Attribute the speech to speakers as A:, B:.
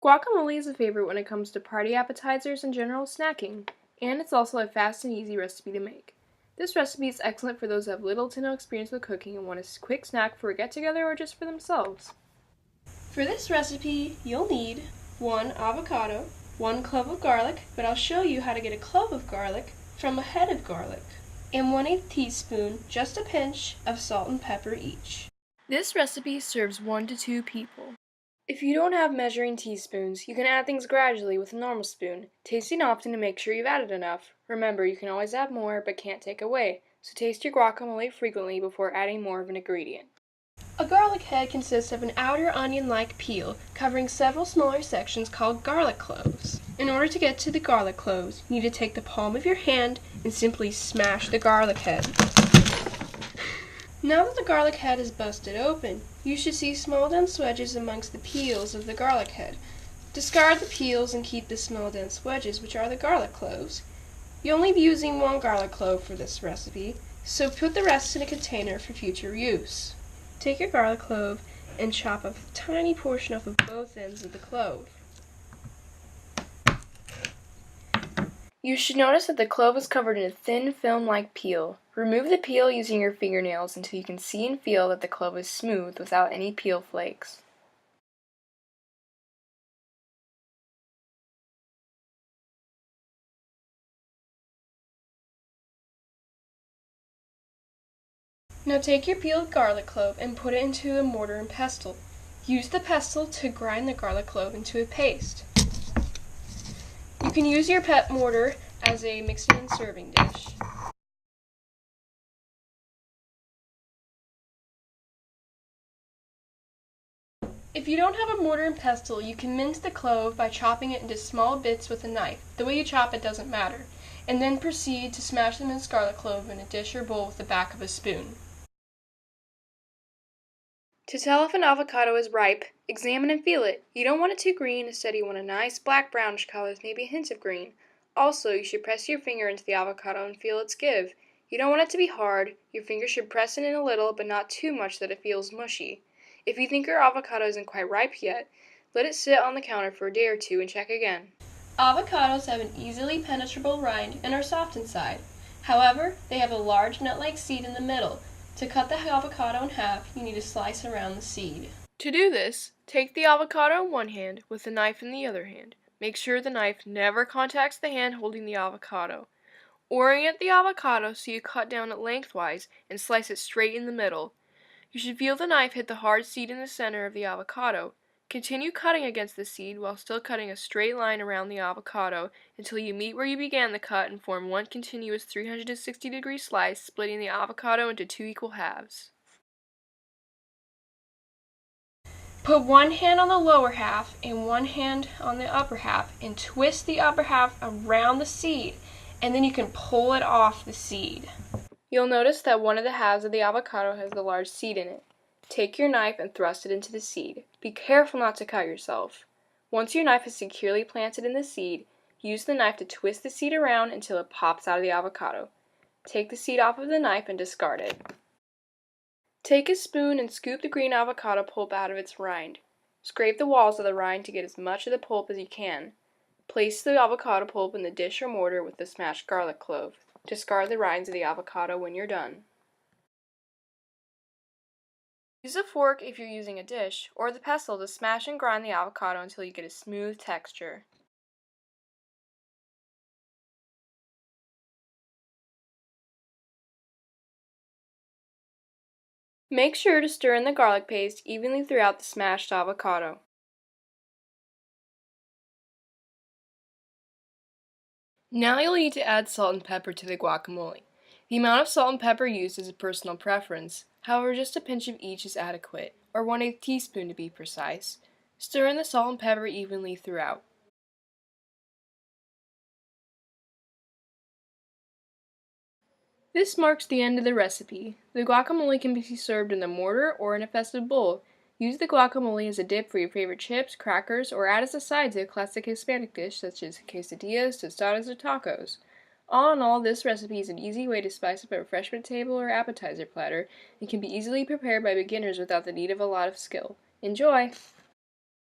A: Guacamole is a favorite when it comes to party appetizers and general snacking, and it's also a fast and easy recipe to make. This recipe is excellent for those who have little to no experience with cooking and want a quick snack for a get-together or just for themselves.
B: For this recipe, you'll need 1 avocado, 1 clove of garlic, but I'll show you how to get a clove of garlic from a head of garlic, and 1/8 teaspoon, just a pinch, of salt and pepper each.
A: This recipe serves 1 to 2 people. If you don't have measuring teaspoons, you can add things gradually with a normal spoon, tasting often to make sure you've added enough. Remember, you can always add more, but can't take away, so taste your guacamole frequently before adding more of an ingredient.
B: A garlic head consists of an outer onion-like peel covering several smaller sections called garlic cloves. In order to get to the garlic cloves, you need to take the palm of your hand and simply smash the garlic head. Now that the garlic head is busted open, you should see small dense wedges amongst the peels of the garlic head. Discard the peels and keep the small dense wedges, which are the garlic cloves. You'll only be using 1 garlic clove for this recipe, so put the rest in a container for future use. Take your garlic clove and chop a tiny portion off of both ends of the clove.
A: You should notice that the clove is covered in a thin film-like peel. Remove the peel using your fingernails until you can see and feel that the clove is smooth without any peel flakes.
B: Now take your peeled garlic clove and put it into a mortar and pestle. Use the pestle to grind the garlic clove into a paste. You can use your pet mortar as a mixing and serving dish. If you don't have a mortar and pestle, you can mince the clove by chopping it into small bits with a knife. The way you chop it doesn't matter. And then proceed to smash the minced garlic clove in a dish or bowl with the back of a spoon.
A: To tell if an avocado is ripe, examine and feel it. You don't want it too green, instead you want a nice black brownish color with maybe a hint of green. Also, you should press your finger into the avocado and feel its give. You don't want it to be hard. Your finger should press it in a little, but not too much that it feels mushy. If you think your avocado isn't quite ripe yet, let it sit on the counter for a day or 2 and check again.
B: Avocados have an easily penetrable rind and are soft inside. However, they have a large nut-like seed in the middle. To cut the avocado in half, you need to slice around the seed.
A: To do this, take the avocado in one hand with the knife in the other hand. Make sure the knife never contacts the hand holding the avocado. Orient the avocado so you cut down it lengthwise and slice it straight in the middle. You should feel the knife hit the hard seed in the center of the avocado. Continue cutting against the seed while still cutting a straight line around the avocado until you meet where you began the cut and form one continuous 360-degree slice, splitting the avocado into 2 equal halves.
B: Put one hand on the lower half and one hand on the upper half and twist the upper half around the seed, and then you can pull it off the seed.
A: You'll notice that one of the halves of the avocado has the large seed in it. Take your knife and thrust it into the seed. Be careful not to cut yourself. Once your knife is securely planted in the seed, use the knife to twist the seed around until it pops out of the avocado. Take the seed off of the knife and discard it. Take a spoon and scoop the green avocado pulp out of its rind. Scrape the walls of the rind to get as much of the pulp as you can. Place the avocado pulp in the dish or mortar with the smashed garlic clove. Discard the rinds of the avocado when you're done. Use a fork if you're using a dish, or the pestle to smash and grind the avocado until you get a smooth texture. Make sure to stir in the garlic paste evenly throughout the smashed avocado. Now you'll need to add salt and pepper to the guacamole. The amount of salt and pepper used is a personal preference. However, just a pinch of each is adequate, or 1/8 teaspoon to be precise. Stir in the salt and pepper evenly throughout. This marks the end of the recipe. The guacamole can be served in the mortar or in a festive bowl. Use the guacamole as a dip for your favorite chips, crackers, or add as a side to a classic Hispanic dish such as quesadillas, tostadas, or tacos. All in all, this recipe is an easy way to spice up a refreshment table or appetizer platter and can be easily prepared by beginners without the need of a lot of skill. Enjoy!